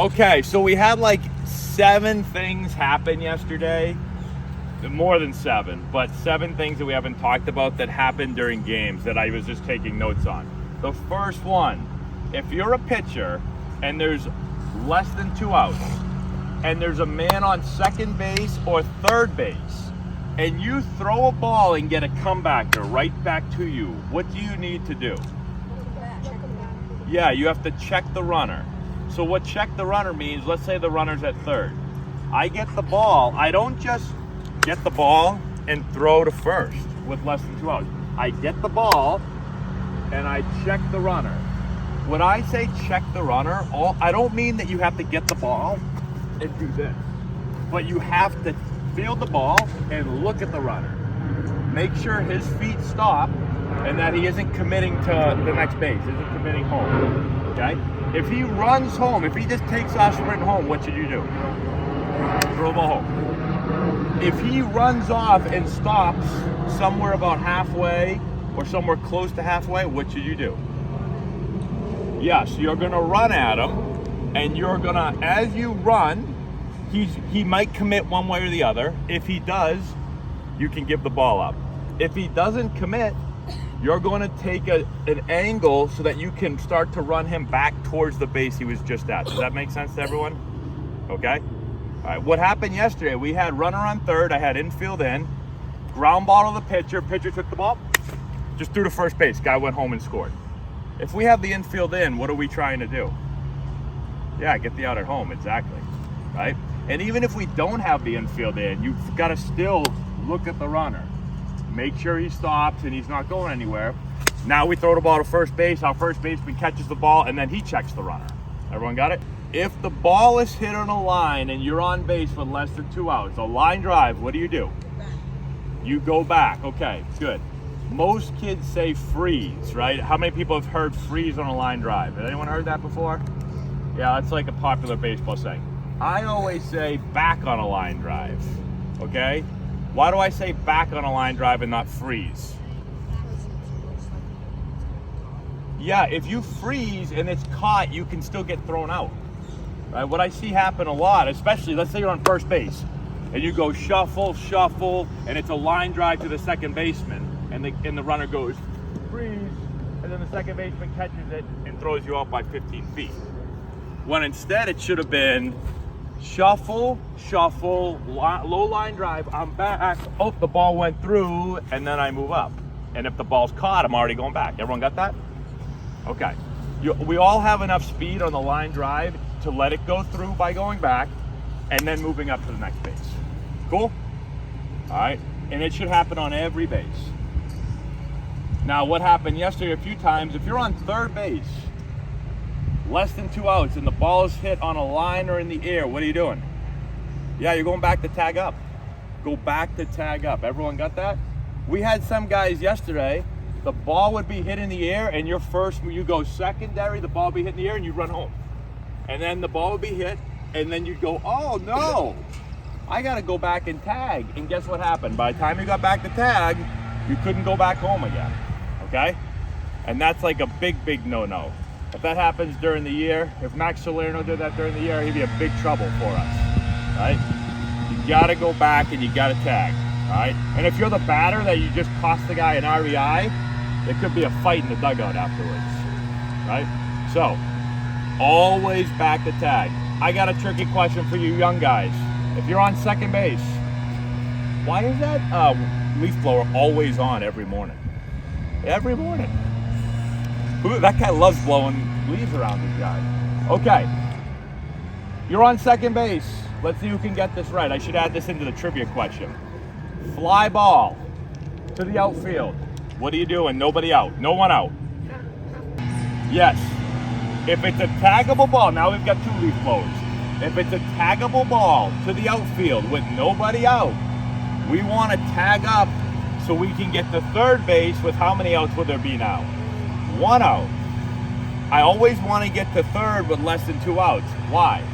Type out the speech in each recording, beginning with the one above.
Okay, so we had like 7 things happen yesterday. More than 7, but 7 things that we haven't talked about that happened during games that I was just taking notes on. The first one, if you're a pitcher and there's less than 2 outs and there's a man on second base or third base and you throw a ball and get a comebacker right back to you, what do you need to do? Yeah, you have to check the runner. So what check the runner means, let's say the runner's at third. I get the ball, I don't just get the ball and throw to first with less than 2 outs. I get the ball and I check the runner. When I say check the runner, I don't mean that you have to get the ball and do this, but you have to field the ball and look at the runner. Make sure his feet stop and that he isn't committing to the next base, isn't committing home, okay? If he runs home, if he just takes off sprinting home, what should you do? Throw the ball home. If he runs off and stops somewhere about halfway or somewhere close to halfway, what should you do? Yes, you're gonna run at him, and you're gonna, as you run, he might commit one way or the other. If he does, you can give the ball up. If he doesn't commit, you're going to take an angle so that you can start to run him back towards the base he was just at. Does that make sense to everyone? Okay. All right. What happened yesterday? We had runner on third. I had infield in. Ground ball to the pitcher. Pitcher took the ball, just threw to first base. Guy went home and scored. If we have the infield in, what are we trying to do? Yeah, get the out at home. Exactly. Right. And even if we don't have the infield in, you've got to still look at the runner. Make sure he stops and he's not going anywhere. Now we throw the ball to first base. Our first baseman catches the ball and then he checks the runner. Everyone got it? If the ball is hit on a line and you're on base with less than 2 outs, a line drive, what do? You go back. Okay, good. Most kids say freeze, right? How many people have heard freeze on a line drive? Has anyone heard that before? Yeah, it's like a popular baseball saying. I always say back on a line drive, okay? Why do I say back on a line drive and not freeze? Yeah, if you freeze and it's caught, you can still get thrown out. Right? What I see happen a lot, especially, let's say you're on first base, and you go shuffle, shuffle, and it's a line drive to the second baseman, and the runner goes freeze, and then the second baseman catches it and throws you out by 15 feet. When instead it should have been shuffle, shuffle, low line drive, I'm back, oh, the ball went through, and then I move up. And if the ball's caught, I'm already going back. Everyone got that? Okay. We all have enough speed on the line drive to let it go through by going back and then moving up to the next base. Cool? All right. And it should happen on every base. Now, what happened yesterday a few times, if you're on third base, less than 2 outs, and the ball is hit on a line or in the air, what are you doing? Yeah, you're going back to tag up. Go back to tag up. Everyone got that? We had some guys yesterday, the ball would be hit in the air, and you go secondary, the ball would be hit in the air, and you run home. And then the ball would be hit, and then you'd go, oh no, I got to go back and tag. And guess what happened? By the time you got back to tag, you couldn't go back home again. Okay? And that's like a big, big no-no. If that happens during the year, if Max Salerno did that during the year, he'd be a big trouble for us, right? You gotta go back and you gotta tag, all right? And if you're the batter that you just cost the guy an RBI, there could be a fight in the dugout afterwards, right? So, always back to tag. I got a tricky question for you young guys. If you're on second base, why is that leaf blower always on every morning? Every morning. That guy loves blowing leaves around his yard. Okay, you're on second base. Let's see who can get this right. I should add this into the trivia question. Fly ball to the outfield. What are you doing? Nobody out. No one out. Yes. If it's a taggable ball, now we've got 2 leaf blowers. If it's a taggable ball to the outfield with nobody out, we want to tag up so we can get to third base with how many outs would there be now? 1 out. I always want to get to third with less than 2 outs. Why?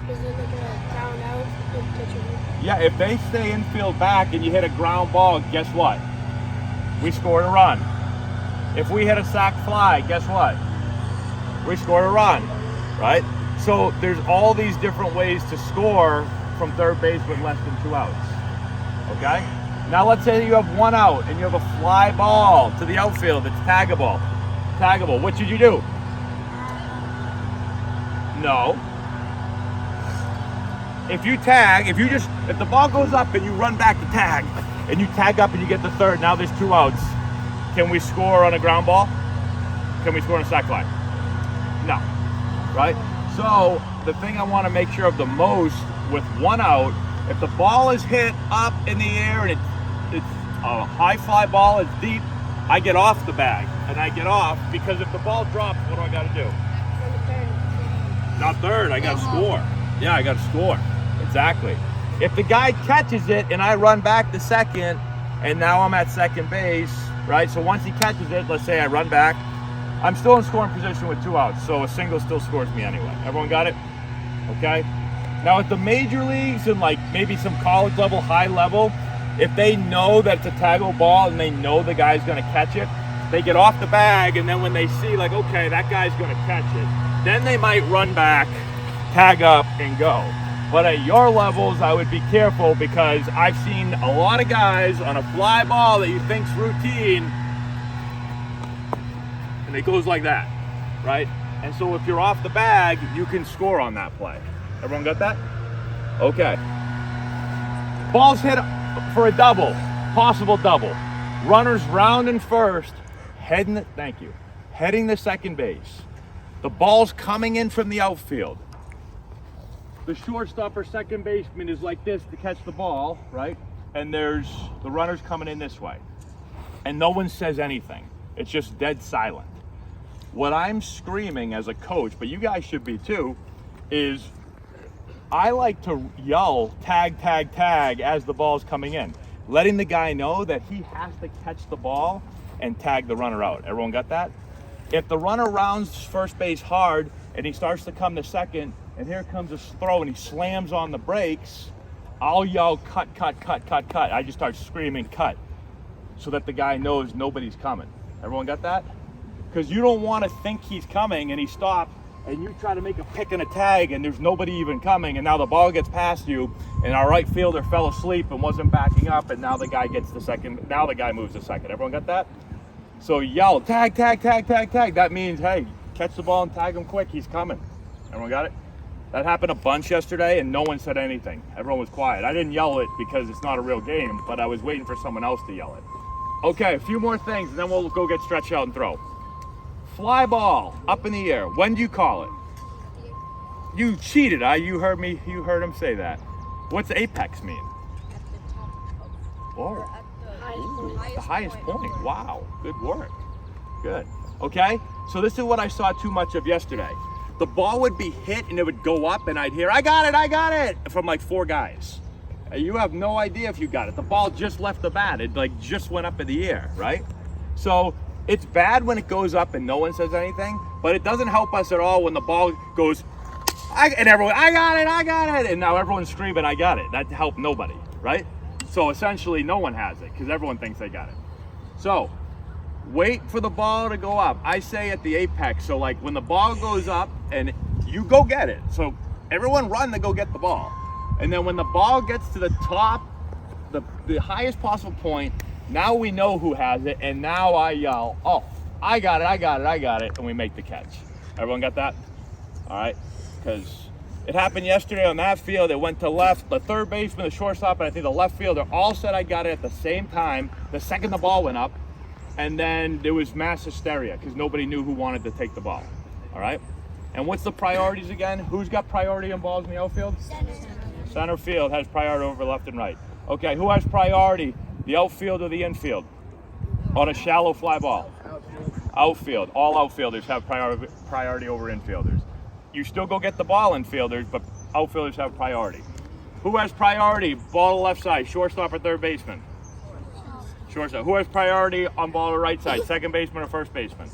Is it like a ground out with pitcher? Yeah, if they stay infield back and you hit a ground ball, guess what? We scored a run. If we hit a sac fly, guess what? We scored a run, right? So there's all these different ways to score from third base with less than 2 outs. Okay? Now let's say you have 1 out and you have a fly ball to the outfield that's taggable. Taggable. What should you do? No. If the ball goes up and you run back to tag, and you tag up and you get the third, now there's 2 outs. Can we score on a ground ball? Can we score on a sac fly? No. Right? So the thing I want to make sure of the most with 1 out, if the ball is hit up in the air and it's a high fly ball, it's deep, I get off the bag. And I get off because if the ball drops, what do I got to do? Not third, I got to score. Yeah, I got to score. Exactly. If the guy catches it and I run back to second and now I'm at second base, right? So once he catches it, let's say I run back, I'm still in scoring position with 2 outs. So a single still scores me anyway. Everyone got it? Okay. Now at the major leagues and like maybe some college level, high level, if they know that it's a taggable ball and they know the guy's going to catch it, they get off the bag, and then when they see like, okay, that guy's going to catch it, then they might run back, tag up, and go. But at your levels, I would be careful because I've seen a lot of guys on a fly ball that you think's routine, and it goes like that, right? And so if you're off the bag, you can score on that play. Everyone got that? Okay. Ball's hit for a double, possible double. Runners round and first, heading the second base. The ball's coming in from the outfield. The shortstop or second baseman is like this to catch the ball, right? And there's the runners coming in this way. And no one says anything. It's just dead silent. What I'm screaming as a coach, but you guys should be too, is I like to yell tag, tag, tag as the ball's coming in, letting the guy know that he has to catch the ball and tag the runner out. Everyone got that? If the runner rounds first base hard and he starts to come to second, and here comes a throw and he slams on the brakes, I'll yell cut, cut, cut, cut, cut. I just start screaming cut so that the guy knows nobody's coming. Everyone got that? Because you don't want to think he's coming and he stopped and you try to make a pick and a tag and there's nobody even coming, and now the ball gets past you and our right fielder fell asleep and wasn't backing up, and now the guy gets the second, now the guy moves to second. Everyone got that? So yell tag, tag, tag, tag, tag. That means, hey, catch the ball and tag him quick, he's coming. Everyone got it? That happened a bunch yesterday and no one said anything. Everyone was quiet. I didn't yell it because it's not a real game, but I was waiting for someone else to yell it. Okay, a few more things and then we'll go get stretched out and throw. Fly ball up in the air. When do you call it? You cheated. You heard him say that. What's apex mean? Oh, the highest point. Wow, good work. Good. Okay, so this is what I saw too much of yesterday. The ball would be hit and it would go up and I'd hear, I got it, from like 4 guys. You have no idea if you got it. The ball just left the bat. It like just went up in the air, right? So it's bad when it goes up and no one says anything, but it doesn't help us at all when the ball goes, and everyone, I got it. And now everyone's screaming, I got it. That helped nobody, right? So essentially no one has it because everyone thinks they got it. So wait for the ball to go up. I say at the apex, so like when the ball goes up and you go get it. So everyone run to go get the ball. And then when the ball gets to the top, the highest possible point, now we know who has it, and now I yell, oh, I got it, and we make the catch. Everyone got that? All right, because it happened yesterday on that field. It went to left, the third baseman, the shortstop, and I think the left fielder all said I got it at the same time, the second the ball went up, and then there was mass hysteria because nobody knew who wanted to take the ball. All right? And what's the priorities again? Who's got priority on balls in the outfield? Center field has priority over left and right. Okay, who has priority? The outfield or the infield? On a shallow fly ball? Outfield. All outfielders have priority over infielders. You still go get the ball, infielders, but outfielders have priority. Who has priority? Ball to left side, shortstop or third baseman? Shortstop. Who has priority on ball to right side, second baseman or first baseman?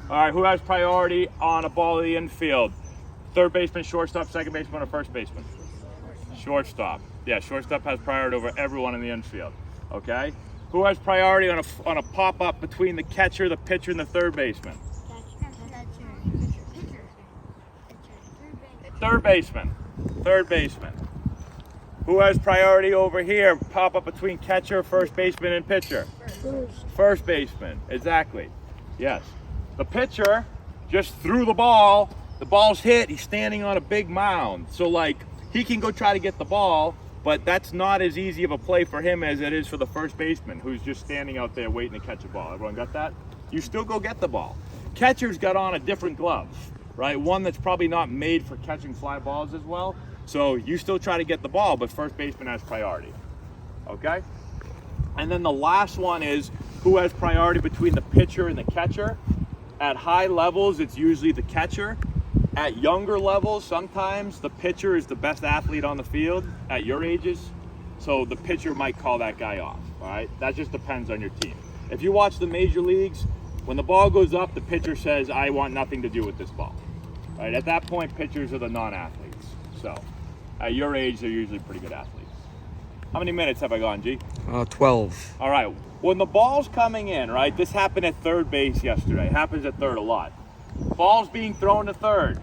All right, who has priority on a ball to the infield? Third baseman, shortstop, second baseman or first baseman? Shortstop. Yeah, shortstop has priority over everyone in the infield. Okay? Who has priority on a pop-up between the catcher, the pitcher, and the third baseman? third baseman. Third baseman. Who has priority over here? Pop up between catcher, first baseman, and pitcher. First baseman, exactly. Yes. The pitcher just threw the ball. The ball's hit. He's standing on a big mound. So, like, he can go try to get the ball, but that's not as easy of a play for him as it is for the first baseman, who's just standing out there waiting to catch a ball. Everyone got that? You still go get the ball. Catcher's got on a different glove, right? One that's probably not made for catching fly balls as well. So you still try to get the ball, but first baseman has priority. Okay? And then the last one is who has priority between the pitcher and the catcher. At high levels, it's usually the catcher. At younger levels, sometimes the pitcher is the best athlete on the field at your ages. So the pitcher might call that guy off, all right? That just depends on your team. If you watch the major leagues, when the ball goes up, the pitcher says, I want nothing to do with this ball. All right? At that point, pitchers are the non-athletes. So at your age, they're usually pretty good athletes. How many minutes have I gone, G? 12. All right. When the ball's coming in, right? This happened at third base yesterday. It happens at third a lot. Ball's being thrown to third.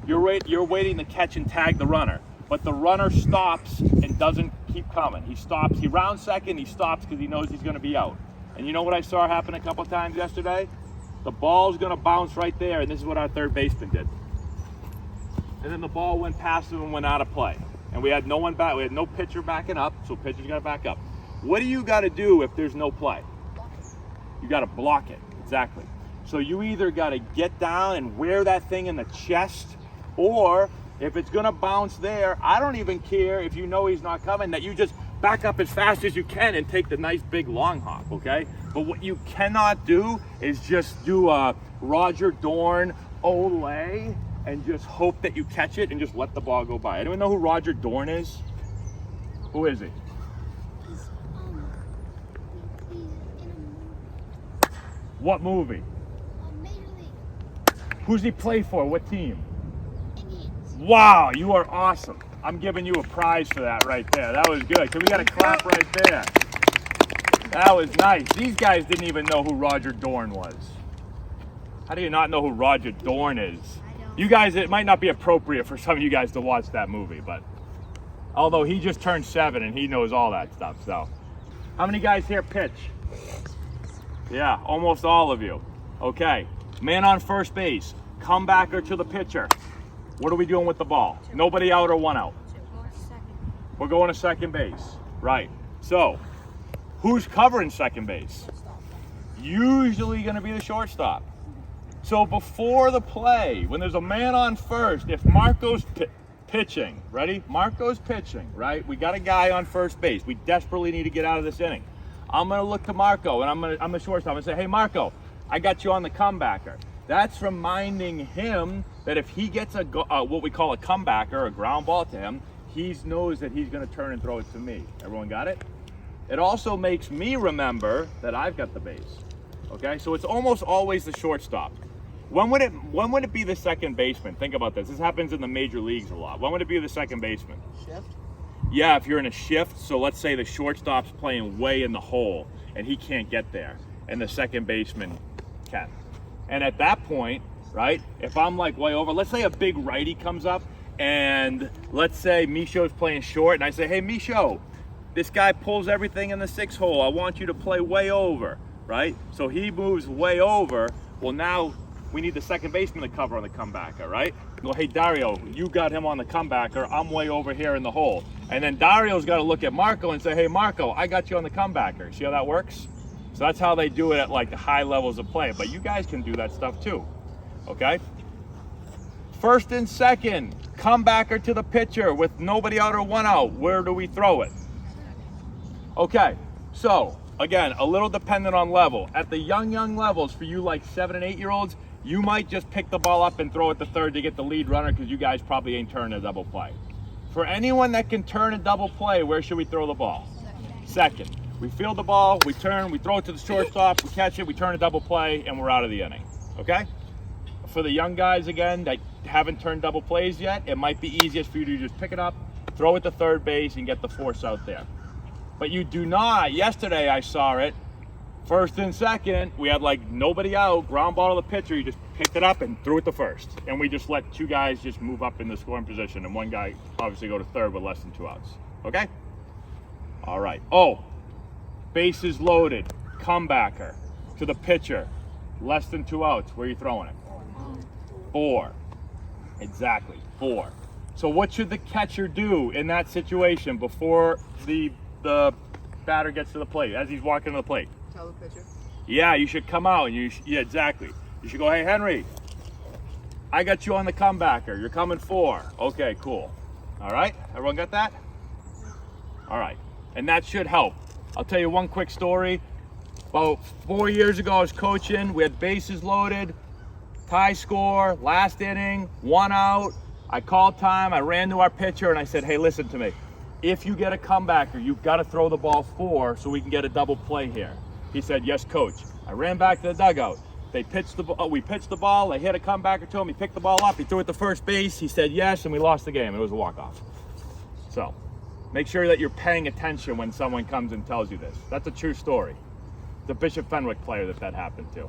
You're waiting to catch and tag the runner. But the runner stops and doesn't keep coming. He stops. He rounds second. He stops because he knows he's going to be out. And you know what I saw happen a couple times yesterday? The ball's going to bounce right there, and this is what our third baseman did. And then the ball went past him and went out of play. And we had no one back. We had no pitcher backing up, so pitcher's got to back up. What do you got to do if there's no play? You got to block it. Exactly. So you either got to get down and wear that thing in the chest, or if it's going to bounce there, I don't even care if you know he's not coming, that you just back up as fast as you can and take the nice big long hop, okay? But what you cannot do is just do a Roger Dorn Olay and just hope that you catch it and just let the ball go by. Anyone know who Roger Dorn is? Who is he? What movie? Major League. Who's he play for? What team? Indians. Wow, you are awesome. I'm giving you a prize for that right there. That was good. So we got a clap right there. That was nice. These guys didn't even know who Roger Dorn was. How do you not know who Roger Dorn is? You guys, it might not be appropriate for some of you guys to watch that movie, but although he just turned 7 and he knows all that stuff, so. How many guys here pitch? Yeah, almost all of you. Okay, man on first base, comebacker to the pitcher. What are we doing with the ball? Nobody out or one out? We're going to second base. Right. So, who's covering second base? Usually going to be the shortstop. So before the play, when there's a man on first, if Marco's pitching, ready? Marco's pitching, right? We got a guy on first base. We desperately need to get out of this inning. I'm going to look to Marco, and I'm the shortstop, and say, hey, Marco, I got you on the comebacker. That's reminding him that if he gets what we call a comebacker, a ground ball to him, he knows that he's going to turn and throw it to me. Everyone got it? It also makes me remember that I've got the base. Okay, so it's almost always the shortstop. When would it be the second baseman? Think about this. This happens in the major leagues a lot. When would it be the second baseman? Shift? Yeah, if you're in a shift. So let's say the shortstop's playing way in the hole and he can't get there, and the second baseman can. And at that point, right, if I'm like way over, let's say a big righty comes up, and let's say Micho's playing short, and I say, hey, Micho, this guy pulls everything in the 6 hole. I want you to play way over, right? So he moves way over. Well, now we need the second baseman to cover on the comebacker, right? Go, hey, Dario, you got him on the comebacker. I'm way over here in the hole. And then Dario's got to look at Marco and say, hey, Marco, I got you on the comebacker. See how that works? So that's how they do it at like the high levels of play. But you guys can do that stuff too, okay? First and second, comebacker to the pitcher with nobody out or one out. Where do we throw it? Okay, so again, a little dependent on level. At the young levels, for you like 7 and 8 year olds, you might just pick the ball up and throw it to third to get the lead runner because you guys probably ain't turning a double play. For anyone that can turn a double play, where should we throw the ball? Second. We field the ball, we turn, we throw it to the shortstop, we catch it, we turn a double play, and we're out of the inning, okay? For the young guys, again, that haven't turned double plays yet, it might be easiest for you to just pick it up, throw it to third base, and get the force out there. But you do not, yesterday I saw it, First and second, we had like nobody out, ground ball to the pitcher. You just picked it up and threw it to first. And we just let 2 guys just move up in the scoring position and 1 guy obviously go to third with less than 2 outs. Okay? All right. Oh, bases loaded, comebacker to the pitcher, less than 2 outs. Where are you throwing it? 4. Exactly, 4. So what should the catcher do in that situation before the batter gets to the plate, as he's walking to the plate? Tell the pitcher. Yeah, you should come out and yeah, exactly. You should go, hey, Henry, I got you on the comebacker. You're coming 4. Okay, cool. All right, everyone got that? All right, and that should help. I'll tell you one quick story. About 4 years ago, I was coaching. We had bases loaded, tie score, last inning, 1 out. I called time. I ran to our pitcher and I said, hey, listen to me. If you get a comebacker, you've got to throw the ball 4 so we can get a double play here. He said, yes, coach. I ran back to the dugout. They pitched the ball. We pitched the ball. They hit a comebacker to him. He picked the ball up. He threw it to first base. He said yes, and we lost the game. It was a walk-off. So make sure that you're paying attention when someone comes and tells you this. That's a true story. The Bishop Fenwick player that happened to,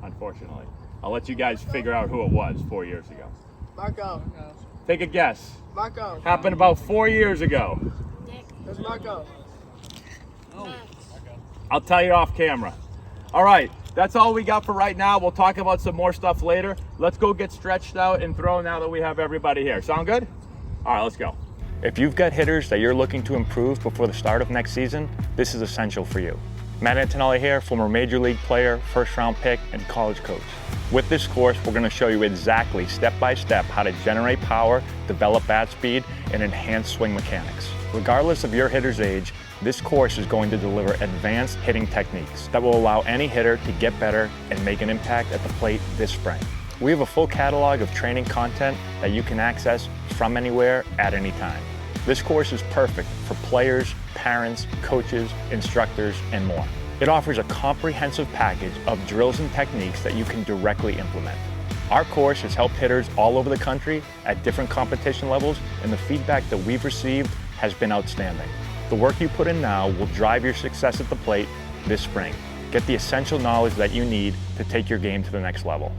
unfortunately. I'll let you guys figure out who it was 4 years ago. Marco. Take a guess. Marco. Happened about 4 years ago. Nick. There's Marco. Max. I'll tell you off camera. All right, that's all we got for right now. We'll talk about some more stuff later. Let's go get stretched out and throw now that we have everybody here. Sound good? All right, let's go. If you've got hitters that you're looking to improve before the start of next season, this is essential for you. Matt Antonelli here, former Major League player, first-round pick, and college coach. With this course, we're going to show you exactly, step-by-step, how to generate power, develop bat speed, and enhance swing mechanics. Regardless of your hitter's age, this course is going to deliver advanced hitting techniques that will allow any hitter to get better and make an impact at the plate this spring. We have a full catalog of training content that you can access from anywhere at any time. This course is perfect for players, parents, coaches, instructors, and more. It offers a comprehensive package of drills and techniques that you can directly implement. Our course has helped hitters all over the country at different competition levels, and the feedback that we've received has been outstanding. The work you put in now will drive your success at the plate this spring. Get the essential knowledge that you need to take your game to the next level.